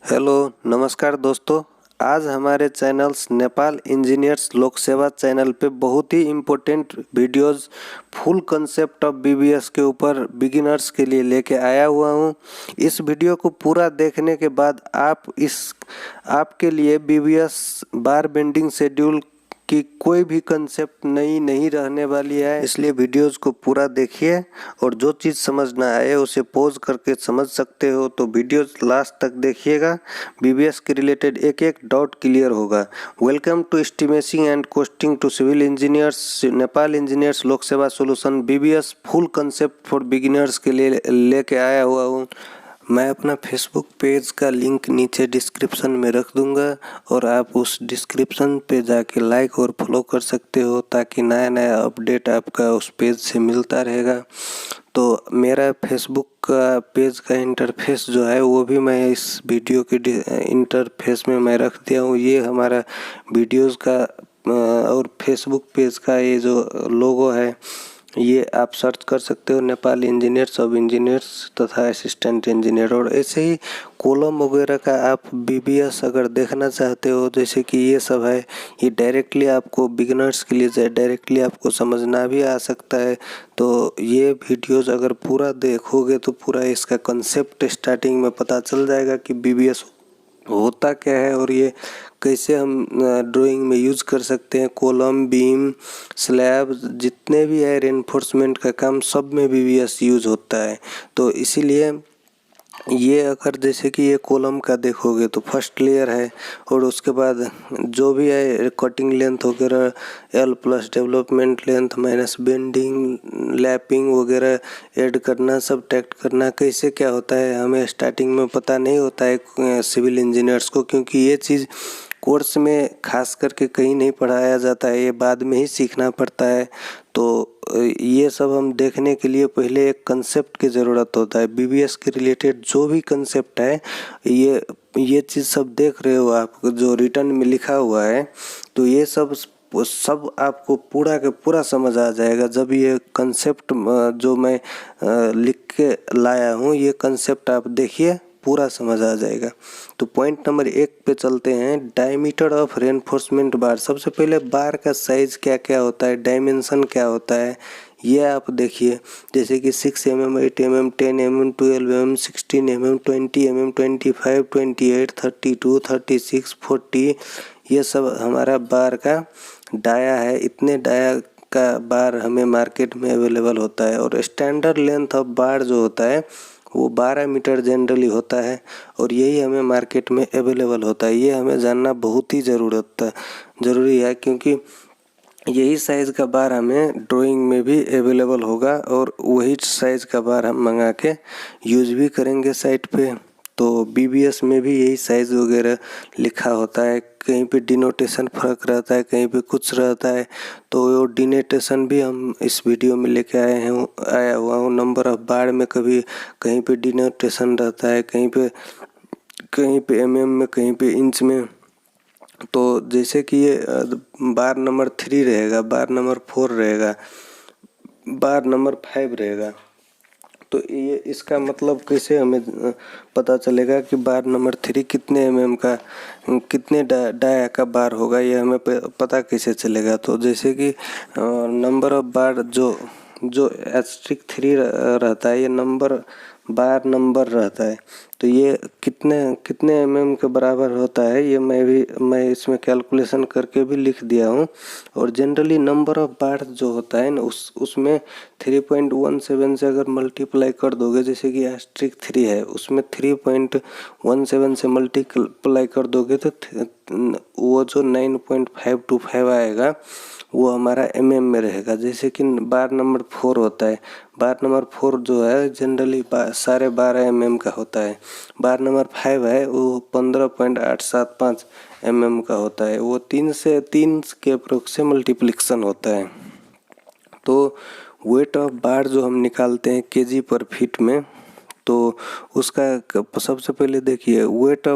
Hello नमस्कार दोस्तों। आज हमारे चैनल्स नेपाल इंजीनियर्स लोक सेवा चैनल पे बहुत ही important videos full concept of BBS के ऊपर बिगिनर्स के लिए लेके आया हुआ हूँ। इस वीडियो को पूरा देखने के बाद आपके लिए बीबीएस बार बेंडिंग शेड्यूल की कोई भी कंसेप्ट नई नहीं रहने वाली है, इसलिए वीडियोस को पूरा देखिए और जो चीज़ समझ ना आए उसे पॉज करके समझ सकते हो तो वीडियोस लास्ट तक देखिएगा। बीबीएस के रिलेटेड एक एक डाउट क्लियर होगा। Welcome to estimating and costing to civil engineers Nepal engineers Lok Sewa solution BBS full concept for beginners के लिए लेके आया हुआ हूँ। मैं अपना फेसबुक पेज का लिंक नीचे डिस्क्रिप्शन में रख दूंगा और आप उस डिस्क्रिप्शन पे जाके लाइक और फॉलो कर सकते हो ताकि नया नया अपडेट आपका उस पेज से मिलता रहेगा। तो मेरा फेसबुक का पेज का इंटरफेस जो है वो भी मैं इस वीडियो के इंटरफेस में मैं रख दिया हूँ। ये हमारा वीडियोस का और फेसबुक पेज का ये जो लोगो है ये आप सर्च कर सकते हो, नेपाल इंजीनियर्स सब इंजीनियर्स तथा असिस्टेंट इंजीनियर। और ऐसे ही कॉलम वगैरह का आप बीबीएस अगर देखना चाहते हो, जैसे कि ये सब है, ये डायरेक्टली आपको बिगिनर्स के लिए डायरेक्टली आपको समझना भी आ सकता है। तो ये वीडियोस अगर पूरा देखोगे तो पूरा इसका कंसेप्ट स्टार्टिंग में पता चल जाएगा कि बीबीएस होता क्या है और ये कैसे हम ड्राइंग में यूज़ कर सकते हैं। कॉलम, बीम, स्लैब जितने भी है रेनफोर्समेंट का काम सब में बीबीएस यूज़ होता है। तो इसीलिए ये अगर जैसे कि ये कॉलम का देखोगे तो फर्स्ट लेयर है और उसके बाद जो भी है कटिंग लेंथ वगैरह L plus development length minus bending lapping वगैरह ऐड करना, सब्ट्रैक्ट करना कैसे क्या होता है हमें स्टार्टिंग में पता नहीं होता है सिविल इंजीनियर्स को, क्योंकि ये चीज़ कोर्स में खास करके कहीं नहीं पढ़ाया जाता है, ये बाद में ही सीखना पड़ता है। तो ये सब हम देखने के लिए पहले एक कंसेप्ट की ज़रूरत होता है। बीबीएस के रिलेटेड जो भी कंसेप्ट है ये चीज़ सब देख रहे हो आप जो रिटर्न में लिखा हुआ है, तो ये सब आपको पूरा के पूरा समझ आ जाएगा जब ये कंसेप्ट जो मैं लिख के लाया हूँ ये कंसेप्ट आप देखिए पूरा समझ आ जाएगा। तो पॉइंट नंबर 1 पे चलते हैं, डायमीटर ऑफ रेनफोर्समेंट बार। सबसे पहले बार का साइज क्या क्या होता है, डायमेंशन क्या होता है ये आप देखिए। जैसे कि 6 mm, 8 mm, 10 mm, 12 mm, 16 mm, 20 mm, 25, 28, 32, 36, 40 ये सब हमारा बार का डाया है। इतने डाया का बार हमें मार्केट में अवेलेबल होता है। और स्टैंडर्ड लेंथ ऑफ बार जो होता है वो 12 मीटर जनरली होता है और यही हमें मार्केट में अवेलेबल होता है। ये हमें जानना बहुत ही ज़रूरी है क्योंकि यही साइज़ का बार हमें ड्राइंग में भी अवेलेबल होगा और वही साइज़ का बार हम मंगा के यूज़ भी करेंगे साइट पे। तो बीबीएस में भी यही साइज़ वगैरह लिखा होता है, कहीं पे डिनोटेशन फ़र्क रहता है, कहीं पे कुछ रहता है। तो वो डिनोटेशन भी हम इस वीडियो में लेके आया हुआ हूँ। नंबर ऑफ बार में कभी कहीं पे डिनोटेशन रहता है, कहीं पे एमएम में, कहीं पे इंच में। तो जैसे कि ये बार नंबर 3 रहेगा, बार नंबर 4 रहेगा, बार नंबर 5 रहेगा। तो ये इसका मतलब कैसे हमें पता चलेगा कि बार नंबर 3 कितने mm का कितने डाया का बार होगा, ये हमें पता कैसे चलेगा। तो जैसे कि नंबर ऑफ बार जो एस्ट्रिक 3 रहता है, ये बार नंबर रहता है। तो ये कितने mm के बराबर होता है ये मैं इसमें कैलकुलेशन करके भी लिख दिया हूँ। और जनरली नंबर ऑफ बार जो होता है ना उसमें 3.17 से अगर मल्टीप्लाई कर दोगे, जैसे कि एस्ट्रिक 3 है उसमें 3.17 से मल्टीप्लाई कर दोगे तो वो जो 9.525 आएगा वो हमारा mm में रहेगा। जैसे कि बार नंबर 4 होता है, बार नंबर 4 जो है जनरली सारे 12 mm का होता है। बार नंबर 5 है वो 15.875 mm का होता है, वो 3 के अप्रोक्स से मल्टीप्लिकेशन होता है। तो वेट ऑफ बार जो हम निकालते हैं केजी पर फीट में, तो उसका सबसे पहले देखिए वेट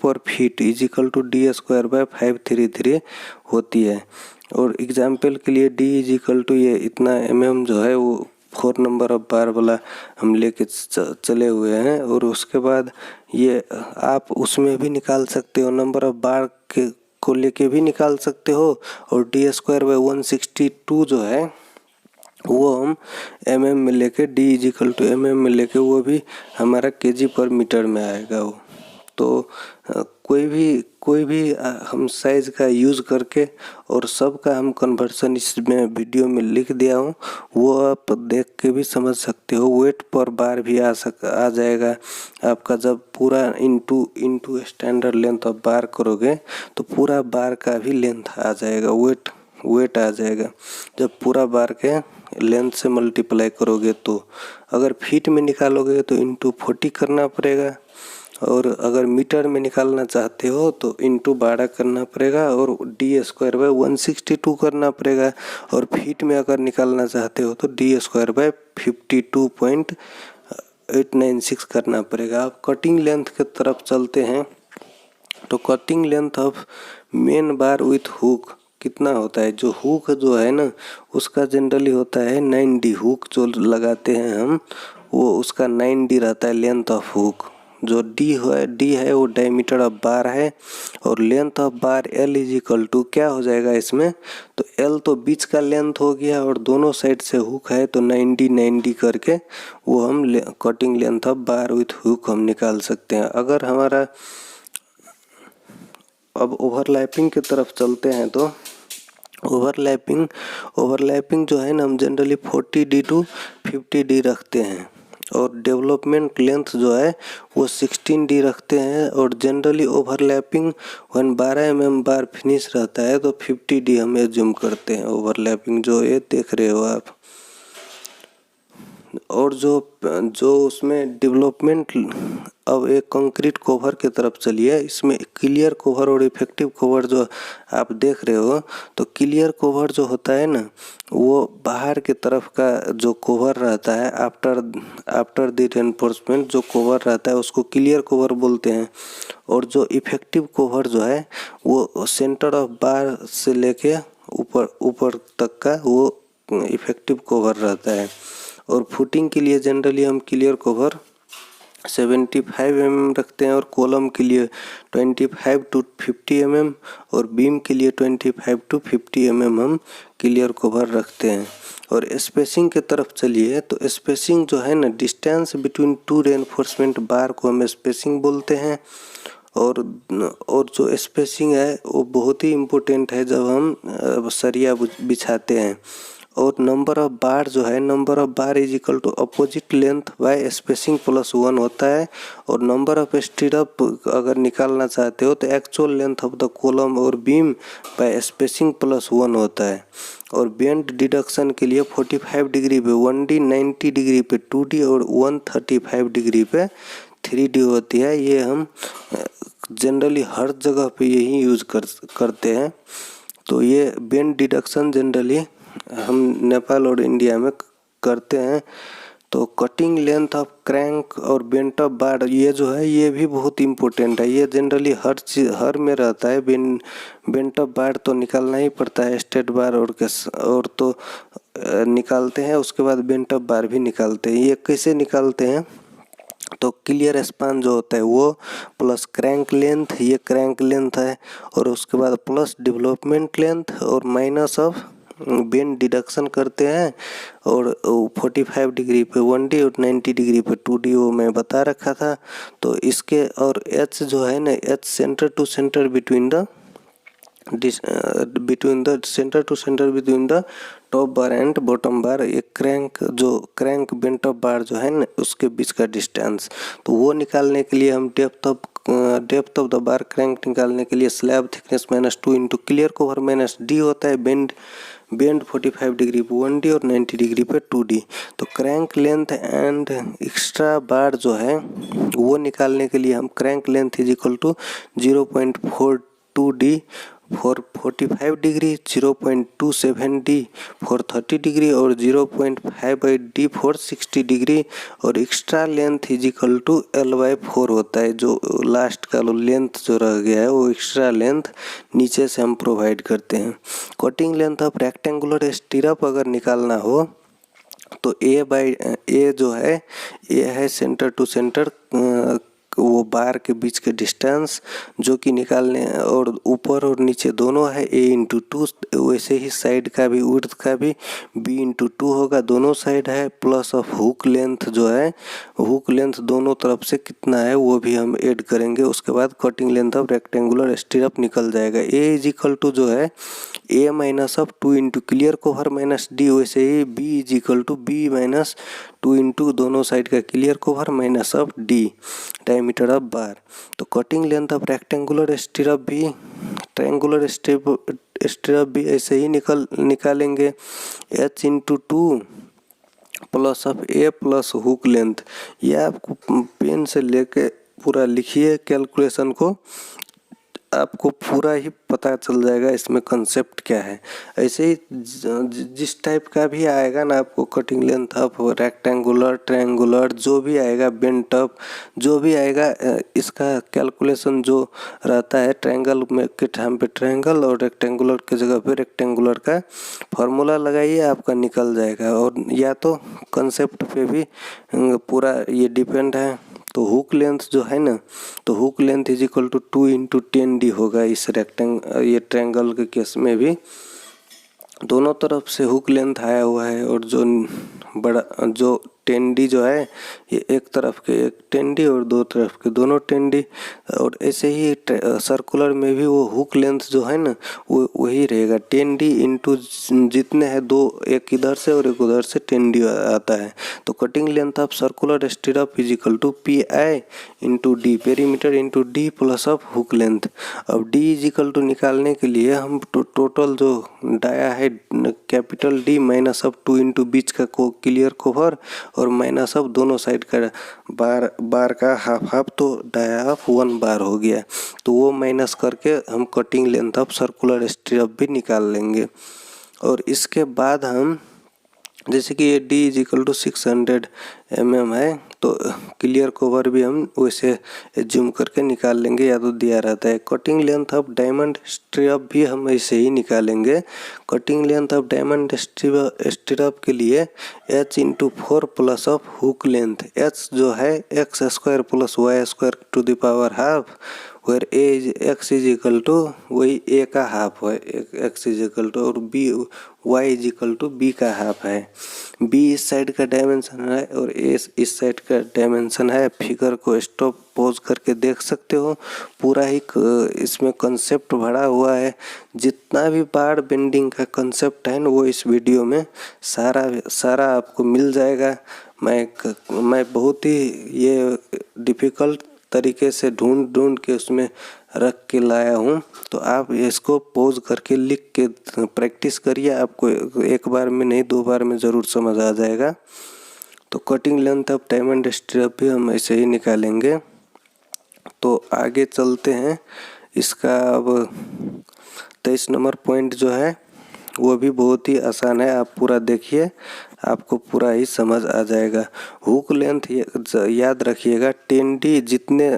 पर feet is equal to D²/533 होती है। और एग्जाम्पल के लिए D इज इक्वल टू ये इतना mm जो है वो 4 नंबर ऑफ बार वाला हम लेके चले हुए हैं। और उसके बाद ये आप उसमें भी निकाल सकते हो, नंबर ऑफ बार के को लेके भी निकाल सकते हो। और d²/162 जो है वो हम mm में लेके d=mm में लेके वो भी हमारा kg/मीटर में आएगा वो। तो कोई भी हम साइज़ का यूज़ करके और सब का हम कन्वर्सन इसमें वीडियो में लिख दिया हूँ, वो आप देख के भी समझ सकते हो। वेट पर बार भी आ जाएगा आपका। जब पूरा इनटू स्टैंडर्ड लेंथ ऑफ बार करोगे तो पूरा बार का भी लेंथ आ जाएगा, वेट आ जाएगा जब पूरा बार के लेंथ से मल्टीप्लाई करोगे। तो अगर फीट में निकालोगे तो इंटू 40 करना पड़ेगा, और अगर मीटर में निकालना चाहते हो तो इंटू 12 करना पड़ेगा और d²/162 करना पड़ेगा। और फीट में अगर निकालना चाहते हो तो d²/52.896 करना पड़ेगा। अब कटिंग लेंथ की तरफ चलते हैं। तो cutting length of main bar with hook कितना होता है? जो हुक जो है ना उसका जनरली होता है 9d। हुक जो लगाते हैं हम वो उसका 9d रहता है लेंथ ऑफ हुक। जो डी है वो डायमीटर ऑफ बार है, और लेंथ ऑफ बार L क्या हो जाएगा इसमें? तो L तो बीच का लेंथ हो गया और दोनों साइड से हुक है तो 9d करके वो हम cutting length of bar with hook हम निकाल सकते हैं। अगर हमारा अब ओवरलैपिंग की तरफ चलते हैं तो ओवरलैपिंग जो है ना हम जनरली 40d to 50d रखते हैं, और डेवलपमेंट लेंथ जो है वो 16d रखते हैं। और जनरली ओवरलैपिंग 12 mm बार फिनिश रहता है तो 50d हम एज्यूम करते हैं ओवरलैपिंग जो ये देख रहे हो आप। और जो उसमें डेवलपमेंट, अब एक कंक्रीट कवर की तरफ चलिए। इसमें क्लियर कवर और इफेक्टिव कवर जो आप देख रहे हो, तो क्लियर कवर जो होता है ना वो बाहर की तरफ का जो कवर रहता है आफ्टर द रेनफोर्समेंट जो कवर रहता है उसको क्लियर कवर बोलते हैं। और जो इफेक्टिव कवर जो है वो सेंटर ऑफ बार से लेके ऊपर तक का वो इफेक्टिव कवर रहता है। और फुटिंग के लिए जनरली हम क्लियर कवर 75 mm रखते हैं, और कॉलम के लिए 25 to 50 mm, और बीम के लिए 25 to 50 mm हम क्लियर कवर रखते हैं। और स्पेसिंग की तरफ चलिए तो स्पेसिंग जो है ना डिस्टेंस बिटवीन टू रेनफोर्समेंट बार को हम स्पेसिंग बोलते हैं। और जो स्पेसिंग है वो बहुत ही इम्पोर्टेंट है जब हम सरिया बिछाते हैं। और नंबर ऑफ बार जो है, number of bar = opposite length bye spacing +1 होता है। और नंबर ऑफ स्टीरअप अगर निकालना चाहते हो तो actual length of the column और बीम बाय स्पेसिंग +1 होता है। और बेंड डिडक्शन के लिए 45 डिग्री पे 1d, 90 डिग्री पे 2d और 135 डिग्री पे 3d होती है। ये हम जनरली हर जगह पे यही यूज करते हैं। तो ये बेंड डिडक्शन जनरली हम नेपाल और इंडिया में करते हैं। तो कटिंग लेंथ ऑफ क्रैंक और बेंट ऑफ बार ये जो है ये भी बहुत इम्पोर्टेंट है। ये जनरली हर में रहता है। बेंट ऑफ बार तो निकालना ही पड़ता है, स्ट्रेट बार और तो निकालते हैं, उसके बाद बेंट ऑफ बार भी निकालते हैं। ये कैसे निकालते हैं? तो क्लियर स्पान जो होता है वो प्लस क्रैंक लेंथ, ये क्रैंक लेंथ है, और उसके बाद प्लस डेवलपमेंट लेंथ और माइनस ऑफ बेंड डिडक्शन करते हैं। और 45 डिग्री पे 1d और 90 डिग्री पे 2d वो मैं बता रखा था। तो इसके और h जो है ना, h centre to centre between the top bar and bottom bar, एक क्रैंक बेंट ऑफ बार जो है ना उसके बीच का डिस्टेंस। तो वो निकालने के लिए हम depth of the bar crank निकालने के लिए slab thickness -2 into clear cover -d होता है। बेंड 45 डिग्री पे 1d और 90 डिग्री पे 2d। तो क्रैंक लेंथ एंड एक्स्ट्रा बार जो है वो निकालने के लिए हम crank length = 0.42d for 45 degree, 0.27d for 30 degree और 0.58d फॉर 60 डिग्री। और एक्स्ट्रा लेंथ = L/4 होता है। जो लास्ट का लेंथ जो रह गया है वो एक्स्ट्रा लेंथ नीचे से हम प्रोवाइड करते हैं। कटिंग लेंथ ऑफ रेक्टेंगुलर स्टीरअप अगर निकालना हो तो ए जो है, ए है सेंटर टू सेंटर वो बार के बीच के डिस्टेंस जो कि निकालने, और ऊपर और नीचे दोनों है a/2। वैसे ही साइड का भी, विड्थ का भी b/2 होगा, दोनों साइड है। प्लस ऑफ हुक लेंथ जो है, हुक लेंथ दोनों तरफ से कितना है वो भी हम ऐड करेंगे। उसके बाद cutting length of rectangular stirrup निकल जाएगा। a जो है a minus of 2 into clear cover minus d, वैसे ही b माइनस 2 इंटू दोनों साइड का clear cover minus of d diameter of bar. तो cutting length of rectangular stirrup भी, ट्रायंगुलर स्टिरअप भी ऐसे ही निकालेंगे। h/2 plus of a plus hook length. ये आपको पेन से लेके पूरा लिखिए कैलकुलेशन को, आपको पूरा ही पता चल जाएगा इसमें कंसेप्ट क्या है। ऐसे ही जिस टाइप का भी आएगा ना आपको cutting length of rectangular, triangular जो भी आएगा, बेंट अप जो भी आएगा, इसका कैलकुलेशन जो रहता है ट्रायंगल में के टाइम पे ट्रायंगल और रेक्टेंगुलर के जगह पे रेक्टेंगुलर का फॉर्मूला लगाइए, आपका निकल जाएगा। और या तो कंसेप्ट पे भी पूरा ये डिपेंड है। तो हुक लेंथ जो है ना, तो hook length is equal to 2 into 10d होगा। इस ये ट्रायंगल के केस में भी दोनों तरफ से हुक लेंथ आया हुआ है, और जो बड़ा जो 10d जो है ये एक तरफ के एक 10d और दो तरफ के दोनों 10d। और ऐसे ही सर्कुलर में भी वो हुक लेंथ जो है ना वो वही रहेगा 10d इंटू जितने हैं दो, एक इधर से और एक उधर से 10d आता है। तो cutting length of circular stirrup is equal to PI into D, perimeter into D plus of hook length. अब d इज इक्वल टू निकालने के लिए हम टोटल जो डाया है capital D minus of 2 into बीच का क्लियर कवर और माइनस ऑफ दोनों साइड का बार का हाफ, तो डाया ऑफ 1 बार हो गया। तो वो माइनस करके हम cutting length of circular stirrup भी निकाल लेंगे। और इसके बाद हम जैसे कि ये D is equal to 600 mm है, तो क्लियर कवर भी हम वैसे एज्यूम करके निकाल लेंगे, या तो दिया रहता है। Cutting length of diamond stirrup भी हम ऐसे ही निकालेंगे। Cutting length of diamond stirrup के लिए h/4 plus of hook length. h जो है x² plus y² to the power half, where x is equal to वही a का हाफ है, x इज इक्वल टू, और y is equal to b का half है। b इस side का डायमेंशन है और a इस साइड का डायमेंशन है। फिगर को स्टॉप पॉज करके देख सकते हो, पूरा ही इसमें कंसेप्ट भरा हुआ है। जितना भी बार बेंडिंग का कंसेप्ट है ना वो इस वीडियो में सारा आपको मिल जाएगा। मैं बहुत ही ये डिफ़िकल्ट तरीके से ढूंढ के उसमें रख के लाया हूँ, तो आप इसको पॉज करके लिख के प्रैक्टिस करिए। आपको एक बार में नहीं, 2 बार में ज़रूर समझ आ जाएगा। तो cutting length of diamond strip भी हम ऐसे ही निकालेंगे। तो आगे चलते हैं। इसका अब 23 नंबर पॉइंट जो है वो भी बहुत ही आसान है, आप पूरा देखिए, आपको पूरा ही समझ आ जाएगा। हुक लेंथ याद रखिएगा 10d, जितने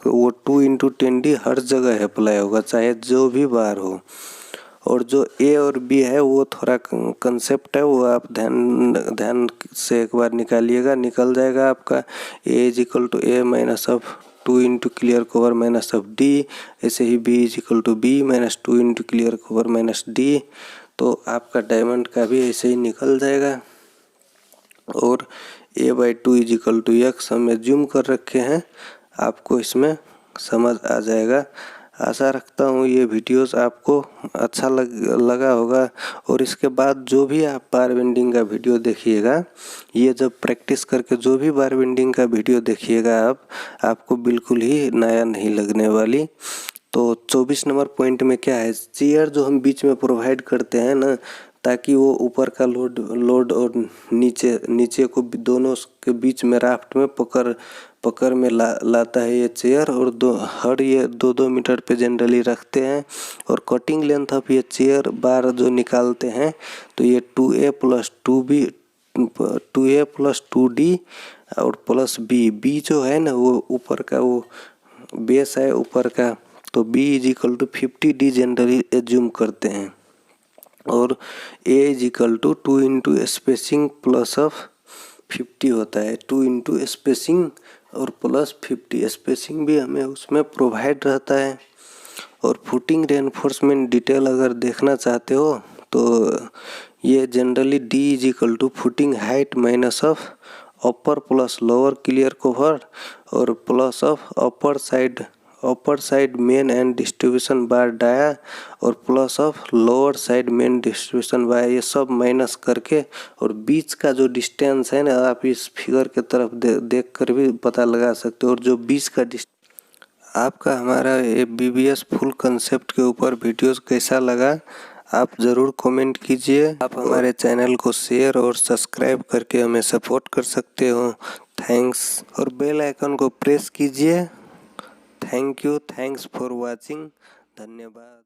वो 2 इंटू 10d हर जगह अप्लाई होगा, चाहे जो भी बार हो। और जो A और B है वो थोड़ा कंसेप्ट है, वो आप ध्यान से एक बार निकालिएगा, निकल जाएगा आपका। A is equal to A minus of 2 into clear cover minus of D, ऐसे ही B is equal to B minus 2 into clear cover minus D। तो आपका डायमंड का भी ऐसे ही निकल जाएगा। और A/2 is equal to x हम एज्यूम कर रखे हैं, आपको इसमें समझ आ जाएगा। आशा रखता हूँ ये वीडियोस आपको अच्छा लगा होगा। और इसके बाद जो भी आप बार बेंडिंग का वीडियो देखिएगा, ये जब प्रैक्टिस करके जो भी बार बेंडिंग का वीडियो देखिएगा आपको बिल्कुल ही नया नहीं लगने वाली। तो 24 नंबर पॉइंट में क्या है, चेयर जो हम बीच में प्रोवाइड करते हैं ना, ताकि वो ऊपर का लोड और नीचे को दोनों के बीच में राफ्ट में पकड़ में लाता है ये चेयर। और ये 2-2 मीटर पे जनरली रखते हैं। और कटिंग लेंथ ऑफ ये चेयर बार जो निकालते हैं, तो ये 2a प्लस 2d और प्लस b जो है ना वो ऊपर का वो बेस है ऊपर का, तो b is equal to 50d generally assume करते हैं। और a is equal to 2 into spacing plus of 50 होता है। 2 इंटू स्पेसिंग और प्लस 50, स्पेसिंग भी हमें उसमें प्रोवाइड रहता है। और फुटिंग रेनफोर्समेंट डिटेल अगर देखना चाहते हो तो ये generally D is equal to footing height minus of upper plus lower clear cover और plus of upper side main and distribution bar dia और plus of lower side main distribution bar, ये सब माइनस करके और बीच का जो distance है ना, आप इस फिगर के तरफ देख कर भी पता लगा सकते हो। और जो बीच का आपका हमारा ये बीबीएस फुल कंसेप्ट के ऊपर वीडियोस कैसा लगा आप ज़रूर कमेंट कीजिए। आप हमारे चैनल को शेयर और सब्सक्राइब करके हमें सपोर्ट कर सकते हो। थैंक्स, और बेल आइकन को प्रेस कीजिए। Thank you, thanks for watching, धन्यवाद।